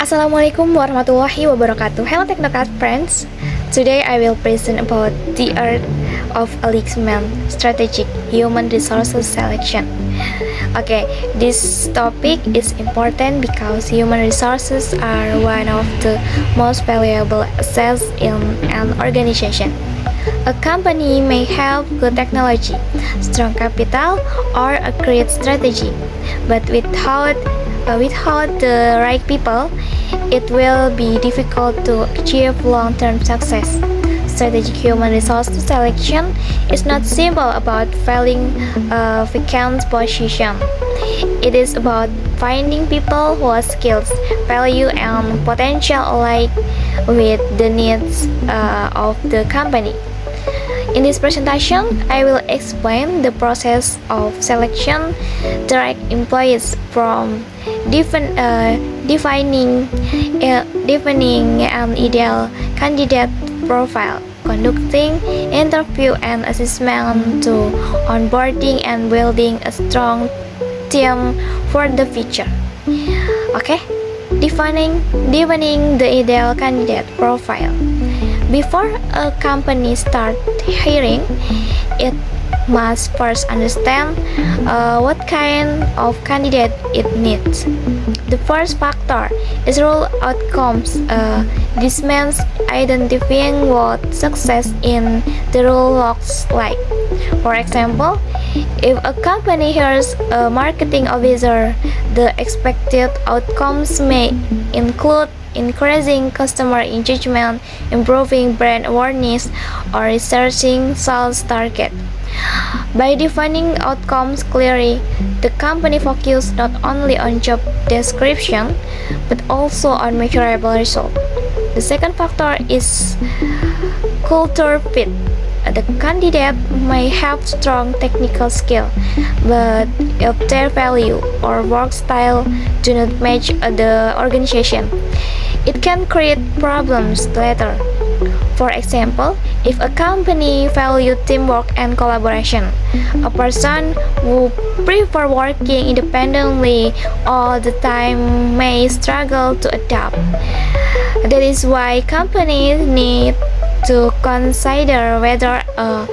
Assalamualaikum warahmatullahi wabarakatuh. Hello Technocrat friends. Today I will present about the art of alignment strategic human resources selection. Okay, this topic is important because human resources are one of the most valuable assets in an organization. A company may have good technology, strong capital, or a great strategy, but without the right people, it will be difficult to achieve long-term success. Strategic human resource selection is not simple about filling a vacant position. It is about finding people whose skills, value, and potential align with the needs of the company. In this presentation, I will explain the process of selection, direct employees from defining an ideal candidate profile, conducting interview and assessment to onboarding and building a strong team for the future. Okay, defining the ideal candidate profile. Before a company starts hiring, it must first understand what kind of candidate it needs. The first factor is role outcomes. This means identifying what success in the role looks like. For example, if a company hires a marketing officer, the expected outcomes may include increasing customer engagement, improving brand awareness, or researching sales target. By defining outcomes clearly, the company focuses not only on job description but also on measurable results. The second factor is culture fit. The candidate may have strong technical skill, but if their value or work style do not match the organization, it can create problems later. For example, if a company values teamwork and collaboration, a person who prefer working independently all the time may struggle to adapt. That is why companies need to consider whether a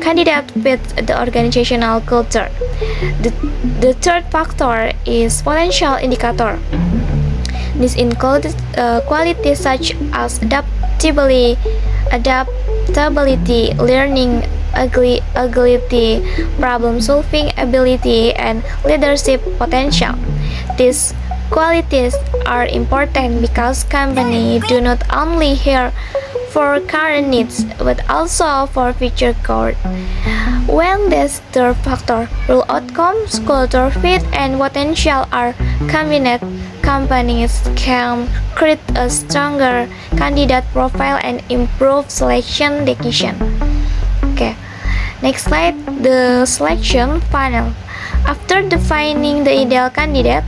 candidate fits the organizational culture. The third factor is potential indicator. This includes qualities such as adaptability, learning agility, problem-solving ability, and leadership potential. These qualities are important because companies do not only hire for current needs but also for future growth. When these third factor, role outcomes, culture fit, and potential are combined, companies can create a stronger candidate profile and improve selection decision. Okay, next slide, the selection funnel. After defining the ideal candidate,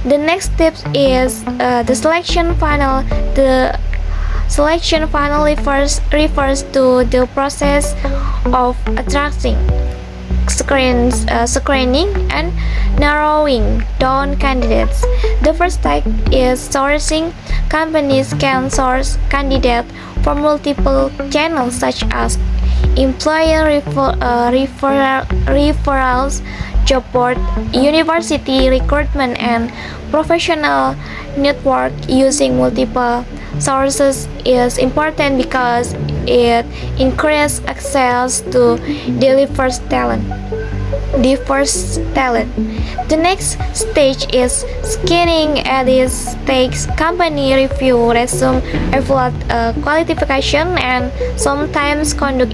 the next step is the selection funnel. The selection funnel refers to the process of attracting, screening, and narrowing down candidates. The first type is sourcing. Companies can source candidates from multiple channels such as employer referrals, job board, university recruitment, and professional network. Using multiple sources is important because it increases access to diverse talent. The next stage is screening. At this stage, company review resume, evaluate qualification, and sometimes conduct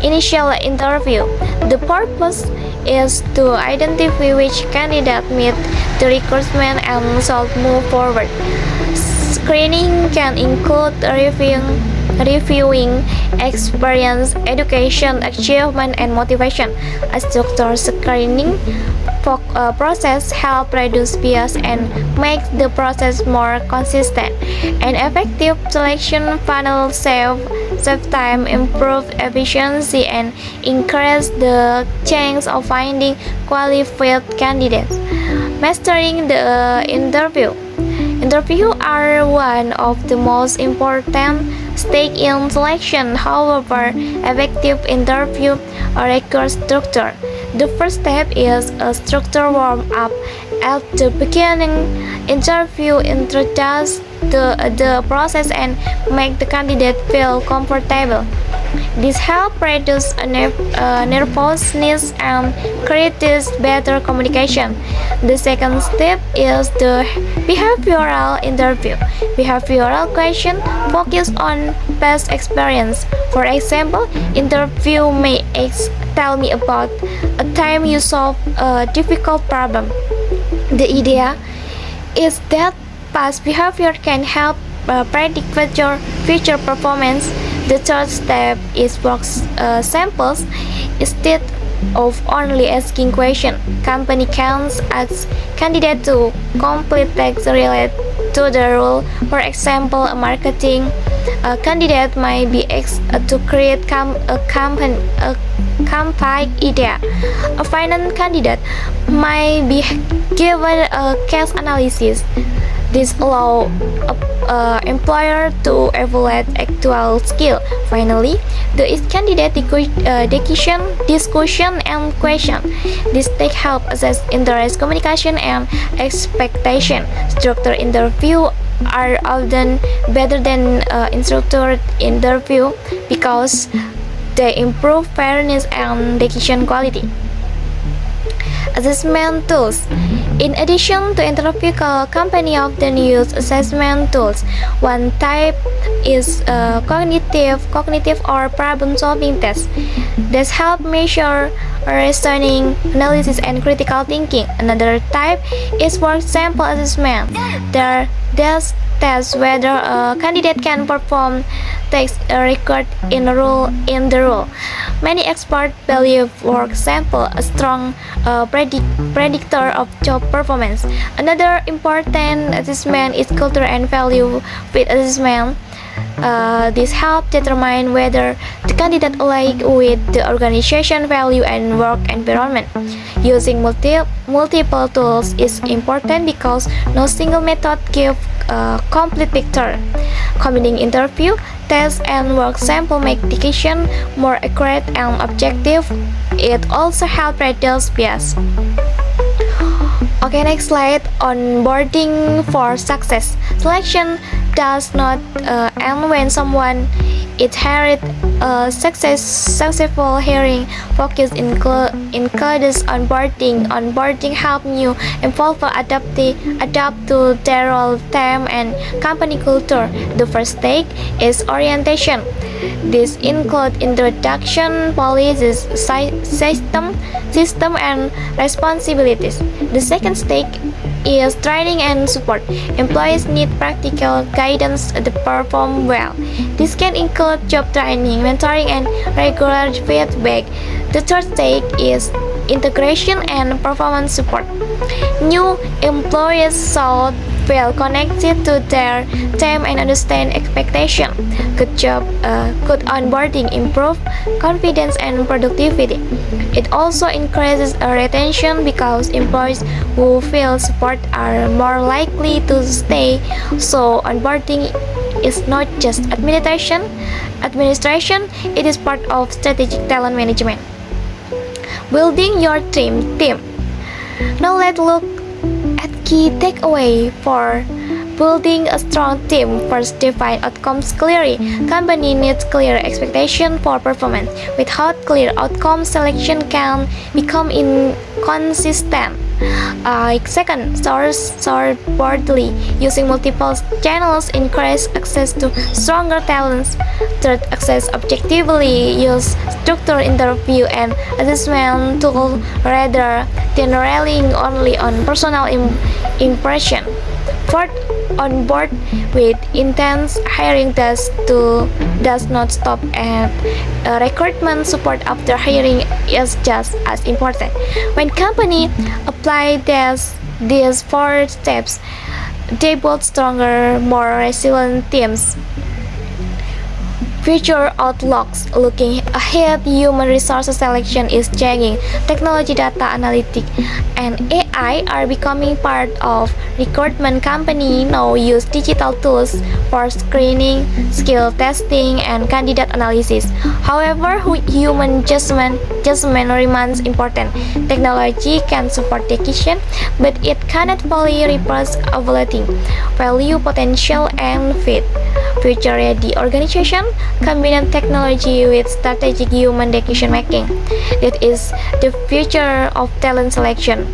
initial interview. The purpose is to identify which candidate meet the requirement and should move forward. Screening can include reviewing experience, education, achievement, and motivation. A structured screening process helps reduce bias and makes the process more consistent. An effective selection funnel save time, improve efficiency, and increase the chance of finding qualified candidates. Mastering the interview. Interviews are one of the most important stakes in selection. However, effective interview requires structure. The first step is a structured warm-up. At the beginning, interview introduces the process and make the candidate feel comfortable. This helps reduce nervousness and creates better communication. The second step is the behavioral interview. Behavioral questions focus on past experience. For example, interview may ask, "Tell me about a time you solved a difficult problem." The idea is that past behavior can help predict future performance. The third step is work samples. Instead of only asking questions, company can ask candidates to complete tasks related to the role. For example, a marketing candidate might be asked to create a campaign idea. A finance candidate might be given a case analysis. This allows employer to evaluate actual skill. Finally, the candidate discussion and question. This take help assess interest, communication, and expectation. Structured interview are often better than instructor interview because they improve fairness and decision quality. Assessment tools. In addition to interview, companies often use assessment tools. One type is cognitive or problem-solving tests. These help measure reasoning, analysis, and critical thinking. Another type is work sample assessment. These tests whether a candidate can perform tasks required in the role. Many experts believe work sample a strong predictor of job performance. Another important assessment is culture and value fit assessment. This helps determine whether the candidate aligns with the organization value and work environment. Using multiple tools is important because no single method gives a complete picture. Combining interview, tests, and work sample make decision more accurate and objective. It also helps reduce bias. Okay, next slide. Onboarding for success. Selection does not end when someone inherits a successful hiring. Focus includes onboarding. Onboarding helps new employees adapt to their role, time, and company culture. The first stage is orientation. This includes introduction, policies, system, and responsibilities. The second stage is training and support. Employees need practical guidance to perform well. This can include job training, mentoring, and regular feedback. The third stage is integration and performance support. New employees should feel connected to their team and understand expectations. Good onboarding improve confidence and productivity. It also increases retention because employees who feel support are more likely to stay. So onboarding is not just administration, it is part of strategic talent management. Building your team. Now let's look at key takeaway for building a strong team. First, define outcomes clearly. Company needs clear expectation for performance. Without clear outcomes, selection can become inconsistent. Second, source broadly. Using multiple channels increase access to stronger talents. Third, access objectively. Use structured interview and assessment tool rather than relying only on personal impression. Fourth, on board with intense hiring does not stop at recruitment. Support after hiring is just as important. When company apply these four steps, they build stronger, more resilient teams. Future outlooks. Looking ahead, human resources selection is changing. Technology, data analytics, and AI are becoming part of recruitment. Companies now use digital tools for screening, skill testing, and candidate analysis. However, human judgment remains important. Technology can support decision, but it cannot fully replace ability, value, potential, and fit. Future-ready organization combine technology with strategic human decision making. That is the future of talent selection.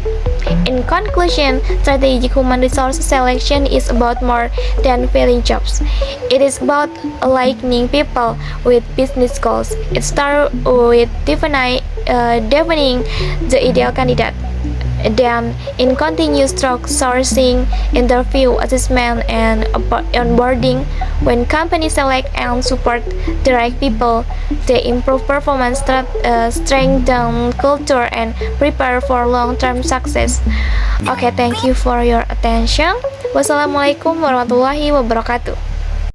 In conclusion, strategic human resource selection is about more than filling jobs. It is about aligning people with business goals. It starts with defining the ideal candidate. Then, in continuous stroke sourcing, interview, assessment, and onboarding, when companies select and support the right people, they improve performance, strengthen culture, and prepare for long-term success. Okay, thank you for your attention. Wassalamualaikum warahmatullahi wabarakatuh.